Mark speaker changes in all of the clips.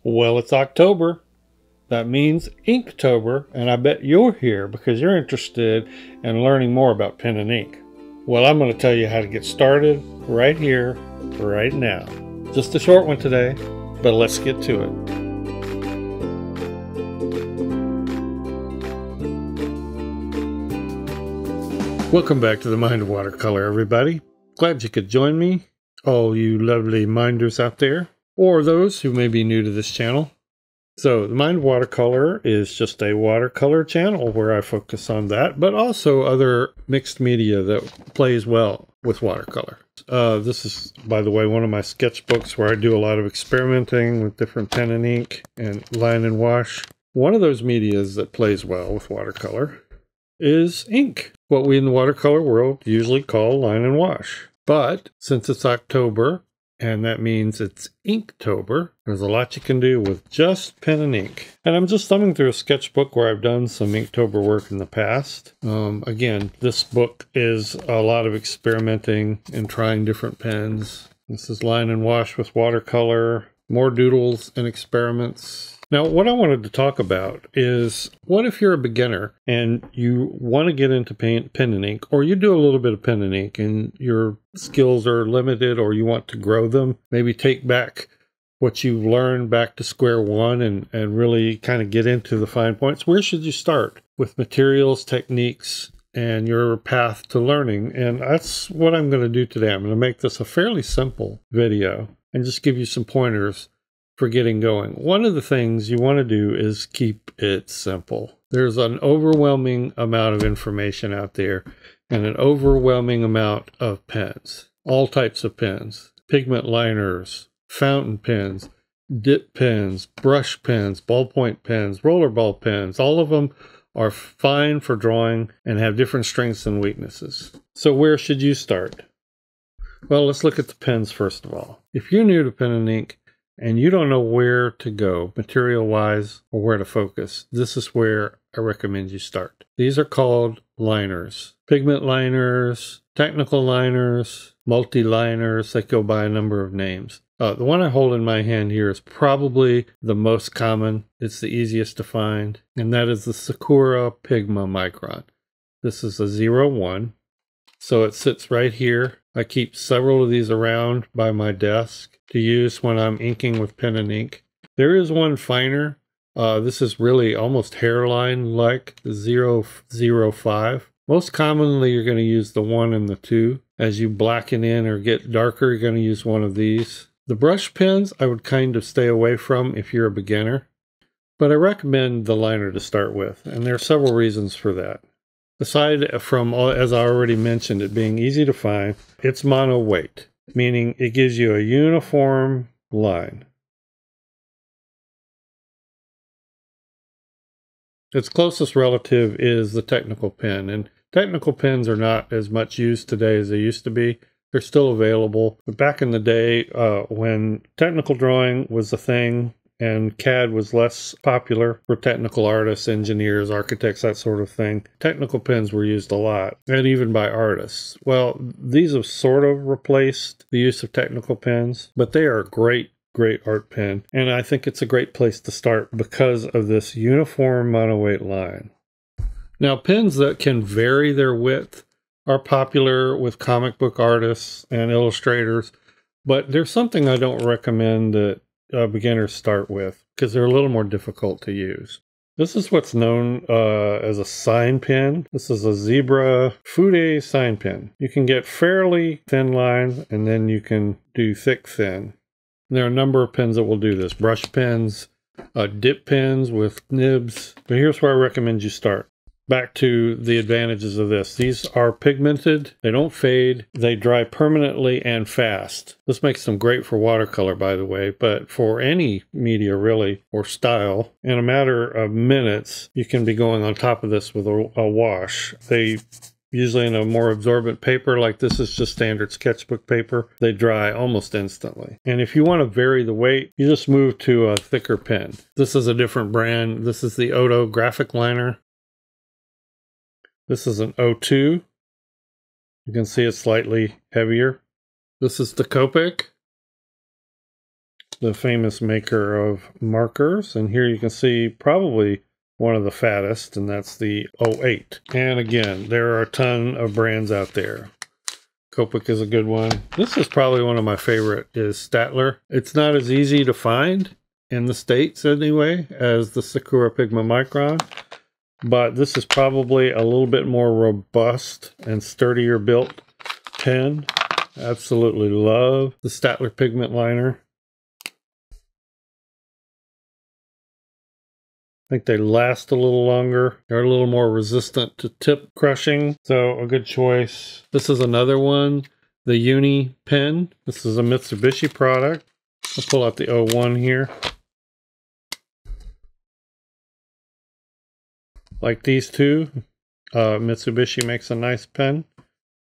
Speaker 1: Well, it's October. That means Inktober, and I bet you're here because you're interested in learning more about pen and ink. Well, I'm going to tell you how to get started right here, right now. Just a short one today, but let's get to it. Welcome back to the Mind of Watercolor, everybody. Glad you could join me, all you lovely minders out there, or those who may be new to this channel. So, the Mind of Watercolor is just a watercolor channel where I focus on that, but also other mixed media that plays well with watercolor. This is, by the way, one of my sketchbooks where I do a lot of experimenting with different pen and ink and line and wash. One of those medias that plays well with watercolor is ink, what we in the watercolor world usually call line and wash. But since it's October, and that means it's Inktober, there's a lot you can do with just pen and ink. And I'm just thumbing through a sketchbook where I've done some Inktober work in the past. Again, this book is a lot of experimenting and trying different pens. This is line and wash with watercolor, more doodles and experiments. Now, what I wanted to talk about is, what if you're a beginner and you want to get into pen and ink, or you do a little bit of pen and ink and your skills are limited, or you want to grow them, maybe take back what you've learned back to square one and really kind of get into the fine points. Where should you start with materials, techniques, and your path to learning? And that's what I'm going to do today. I'm going to make this a fairly simple video and just give you some pointers for getting going. One of the things you want to do is keep it simple. There's an overwhelming amount of information out there and an overwhelming amount of pens. All types of pens, pigment liners, fountain pens, dip pens, brush pens, ballpoint pens, rollerball pens. All of them are fine for drawing and have different strengths and weaknesses. So where should you start? Well, let's look at the pens first of all. If you're new to pen and ink, and you don't know where to go material-wise or where to focus, this is where I recommend you start. These are called liners. Pigment liners, technical liners, multi-liners. They go by a number of names. The one I hold in my hand here is probably the most common. It's the easiest to find, and that is the Sakura Pigma Micron. This is a 01. So it sits right here. I keep several of these around by my desk to use when I'm inking with pen and ink. There is one finer. This is really almost hairline like the 005. Most commonly you're going to use the 1 and the 2. As you blacken in or get darker, you're going to use one of these. The brush pens I would kind of stay away from if you're a beginner, but I recommend the liner to start with, and there are several reasons for that. Aside from, as I already mentioned, it being easy to find, it's mono weight, meaning it gives you a uniform line. Its closest relative is the technical pen, and technical pens are not as much used today as they used to be. They're still available, but back in the day when technical drawing was a thing, and CAD was less popular for technical artists, engineers, architects, that sort of thing, technical pens were used a lot, and even by artists. Well, these have sort of replaced the use of technical pens, but they are a great art pen, and I think it's a great place to start because of this uniform monoweight line. Now, pens that can vary their width are popular with comic book artists and illustrators, but there's something I don't recommend that beginners start with because they're a little more difficult to use. This is what's known as a sign pen. This is a Zebra Fude sign pen. You can get fairly thin lines, and then you can do thick thin. And there are a number of pens that will do this. Brush pens, dip pens with nibs. But here's where I recommend you start. Back to the advantages of this. These are pigmented, they don't fade, they dry permanently and fast. This makes them great for watercolor, by the way, but for any media really, or style, in a matter of minutes, you can be going on top of this with a wash. They usually in a more absorbent paper, like this is just standard sketchbook paper, they dry almost instantly. And if you want to vary the weight, you just move to a thicker pen. This is a different brand. This is the Oto graphic liner. This is an 02. You can see it's slightly heavier. This is the Copic. the famous maker of markers. And here you can see probably one of the fattest, and that's the 08. And again, there are a ton of brands out there. Copic is a good one. This is probably one of my favorite, is Staedtler. It's not as easy to find in the States anyway as the Sakura Pigma Micron, but this is probably a little bit more robust and sturdier built pen. Absolutely love the Staedtler pigment liner. I think they last a little longer. They're a little more resistant to tip crushing, so a good choice. This is another one, the Uni pen. This is a Mitsubishi product. I'll pull out the 01 here. Like these two, Mitsubishi makes a nice pen.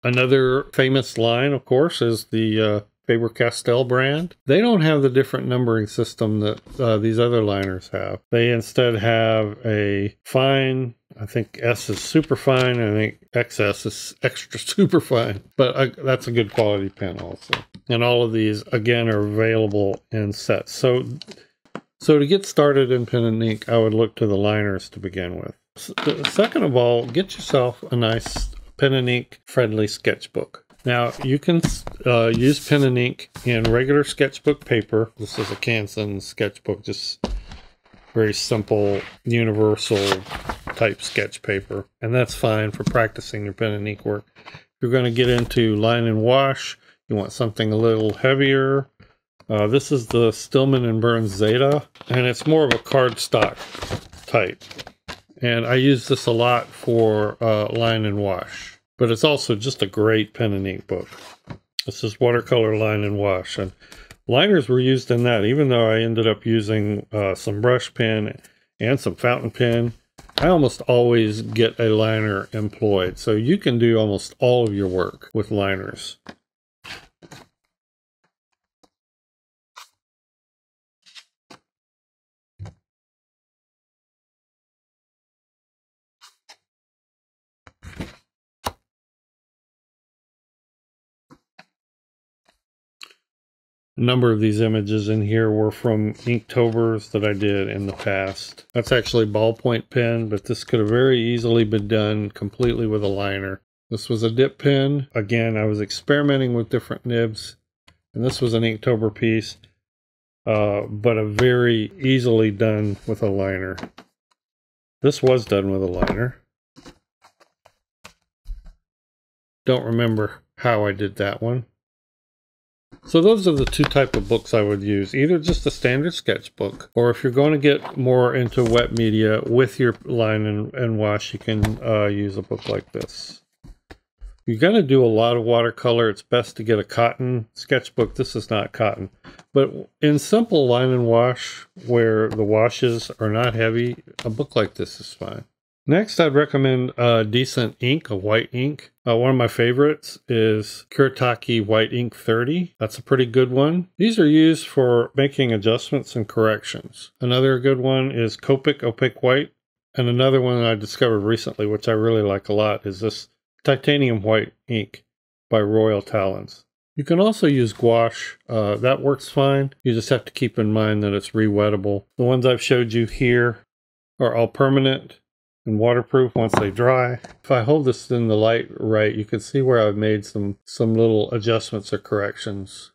Speaker 1: Another famous line, of course, is the Faber-Castell brand. They don't have the different numbering system that these other liners have. They instead have a fine, I think S is super fine, and I think XS is extra super fine. But that's a good quality pen also. And all of these, again, are available in sets. So to get started in pen and ink, I would look to the liners to begin with. Second of all, get yourself a nice pen and ink friendly sketchbook. Now, you can use pen and ink in regular sketchbook paper. This is a Canson sketchbook, just very simple, universal type sketch paper. And that's fine for practicing your pen and ink work. If you're going to get into line and wash, you want something a little heavier. This is the Stillman & Burns Zeta, and it's more of a cardstock type. And I use this a lot for line and wash. But it's also just a great pen and ink book. This is watercolor line and wash. And liners were used in that, even though I ended up using some brush pen and some fountain pen. I almost always get a liner employed. So you can do almost all of your work with liners. A number of these images in here were from Inktober's that I did in the past. That's actually ballpoint pen, but this could have very easily been done completely with a liner. This was a dip pen. Again, I was experimenting with different nibs, and this was an Inktober piece, but a very easily done with a liner. This was done with a liner. Don't remember how I did that one. So those are the two types of books I would use, either just a standard sketchbook, or if you're going to get more into wet media with your line and wash, you can use a book like this. You're going to do a lot of watercolor. It's best to get a cotton sketchbook. This is not cotton. But in simple line and wash, where the washes are not heavy, a book like this is fine. Next, I'd recommend decent ink, a white ink. One of my favorites is Kuretake White Ink 30. That's a pretty good one. These are used for making adjustments and corrections. Another good one is Copic Opaque White. And another one I discovered recently, which I really like a lot, is this Titanium White Ink by Royal Talons. You can also use gouache. That works fine. You just have to keep in mind that it's re-wettable. The ones I've showed you here are all permanent and waterproof once they dry. If I hold this in the light right, you can see where I've made some little adjustments or corrections.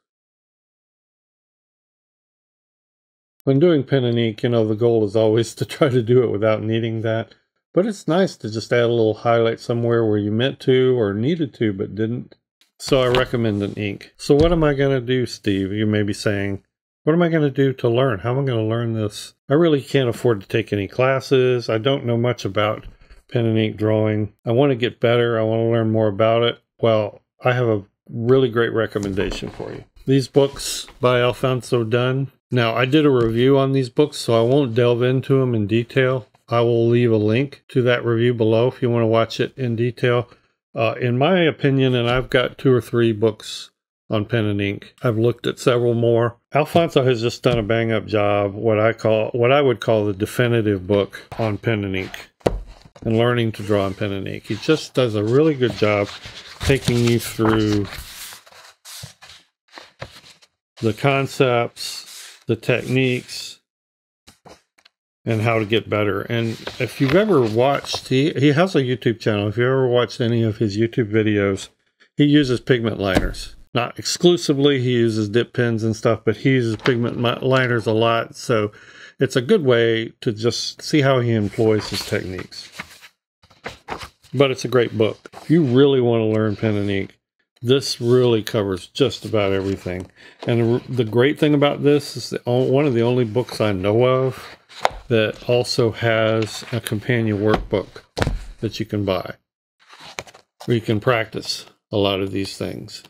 Speaker 1: When doing pen and ink, you know, the goal is always to try to do it without needing that. But it's nice to just add a little highlight somewhere where you meant to or needed to but didn't. So I recommend an ink. So what am I going to do, Steve? You may be saying, what am I going to do to learn? How am I going to learn this? I really can't afford to take any classes. I don't know much about pen and ink drawing. I want to get better. I want to learn more about it. Well, I have a really great recommendation for you. These books by Alfonso Dunn. Now, I did a review on these books, so I won't delve into them in detail. I will leave a link to that review below if you want to watch it in detail. In my opinion, and I've got 2 or 3 books on pen and ink. I've looked at several more. Alfonso has just done a bang-up job, what I would call the definitive book on pen and ink and learning to draw on pen and ink. He just does a really good job taking you through the concepts, the techniques and how to get better. And if you've ever watched, he has a YouTube channel. If you ever watched any of his YouTube videos, he uses pigment liners. Not exclusively, he uses dip pens and stuff, but he uses pigment liners a lot. So it's a good way to just see how he employs his techniques. But it's a great book. If you really want to learn pen and ink, this really covers just about everything. And the great thing about this is one of the only books I know of that also has a companion workbook that you can buy, where you can practice a lot of these things.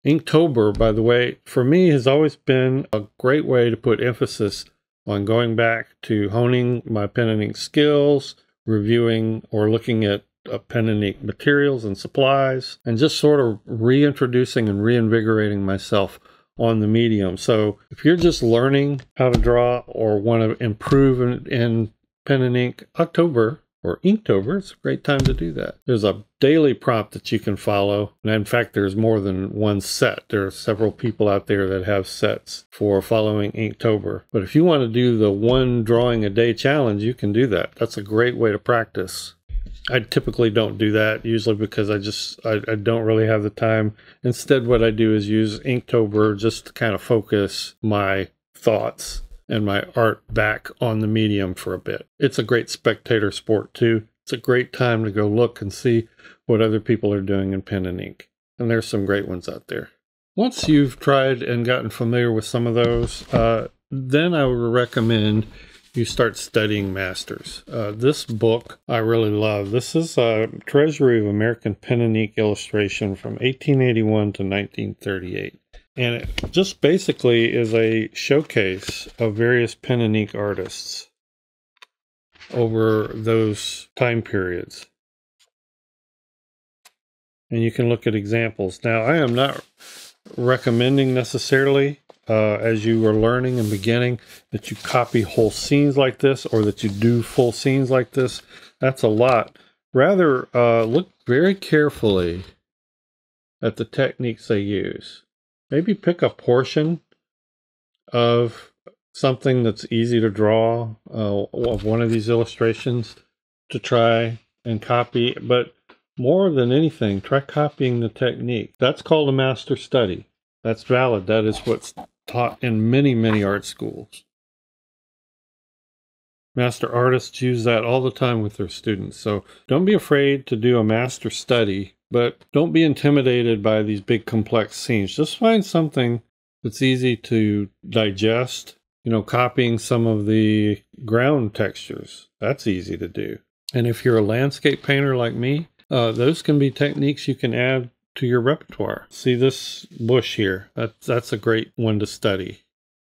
Speaker 1: Inktober, by the way, for me has always been a great way to put emphasis on going back to honing my pen and ink skills, reviewing or looking at pen and ink materials and supplies, and just sort of reintroducing and reinvigorating myself on the medium. So if you're just learning how to draw or want to improve in pen and ink, October or Inktober, it's a great time to do that. There's a daily prompt that you can follow. And in fact, there's more than one set. There are several people out there that have sets for following Inktober. But if you want to do the one drawing a day challenge, you can do that. That's a great way to practice. I typically don't do that, usually because I don't really have the time. Instead, what I do is use Inktober just to kind of focus my thoughts and my art back on the medium for a bit. It's a great spectator sport too. It's a great time to go look and see what other people are doing in pen and ink. And there's some great ones out there. Once you've tried and gotten familiar with some of those, then I would recommend you start studying masters. This book I really love. This is a Treasury of American Pen and Ink Illustration from 1881 to 1938. And it just basically is a showcase of various pen and ink artists over those time periods. And you can look at examples. Now, I am not recommending necessarily, as you are learning and beginning, that you copy whole scenes like this or that you do full scenes like this. That's a lot. Rather, look very carefully at the techniques they use. Maybe pick a portion of something that's easy to draw, of one of these illustrations to try and copy. But more than anything, try copying the technique. That's called a master study. That's valid. That is what's taught in many, many art schools. Master artists use that all the time with their students. So don't be afraid to do a master study, but don't be intimidated by these big complex scenes. Just find something that's easy to digest. You know, copying some of the ground textures, that's easy to do. And if you're a landscape painter like me, those can be techniques you can add to your repertoire. See this bush here? That's a great one to study.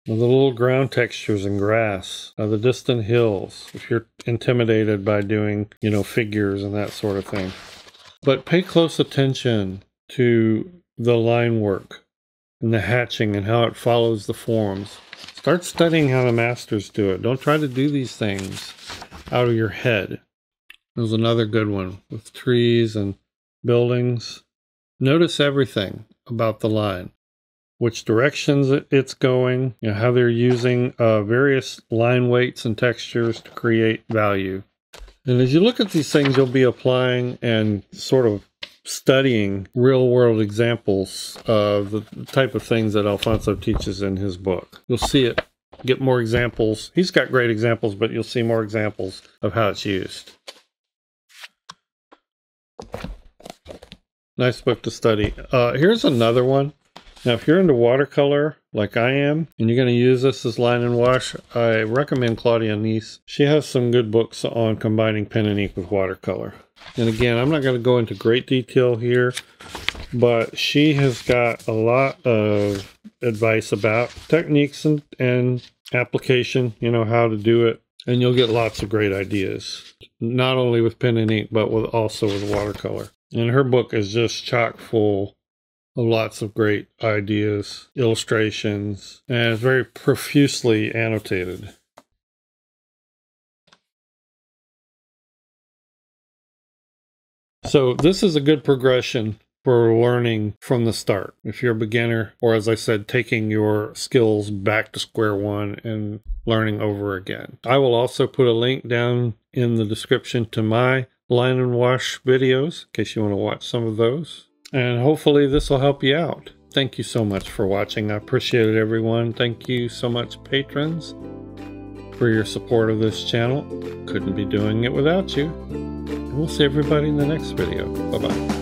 Speaker 1: The little ground textures and grass, the distant hills, if you're intimidated by doing, figures and that sort of thing. But pay close attention to the line work and the hatching and how it follows the forms. Start studying how the masters do it. Don't try to do these things out of your head. There's another good one with trees and buildings. Notice everything about the line. Which directions it's going, how they're using various line weights and textures to create value. And as you look at these things, you'll be applying and sort of studying real-world examples of the type of things that Alfonso teaches in his book. You'll see it, get more examples. He's got great examples, but you'll see more examples of how it's used. Nice book to study. Here's another one. Now, if you're into watercolor, like I am, and you're going to use this as line and wash, I recommend Claudia Nice. She has some good books on combining pen and ink with watercolor. And again, I'm not going to go into great detail here, but she has got a lot of advice about techniques and application, how to do it. And you'll get lots of great ideas, not only with pen and ink, but also with watercolor. And her book is just chock full of lots of great ideas, illustrations, and it's very profusely annotated. So this is a good progression for learning from the start. If you're a beginner, or as I said, taking your skills back to square one and learning over again. I will also put a link down in the description to my line and wash videos in case you want to watch some of those. And hopefully this will help you out. Thank you so much for watching. I appreciate it, everyone. Thank you so much, patrons, for your support of this channel. Couldn't be doing it without you. And we'll see everybody in the next video. Bye-bye.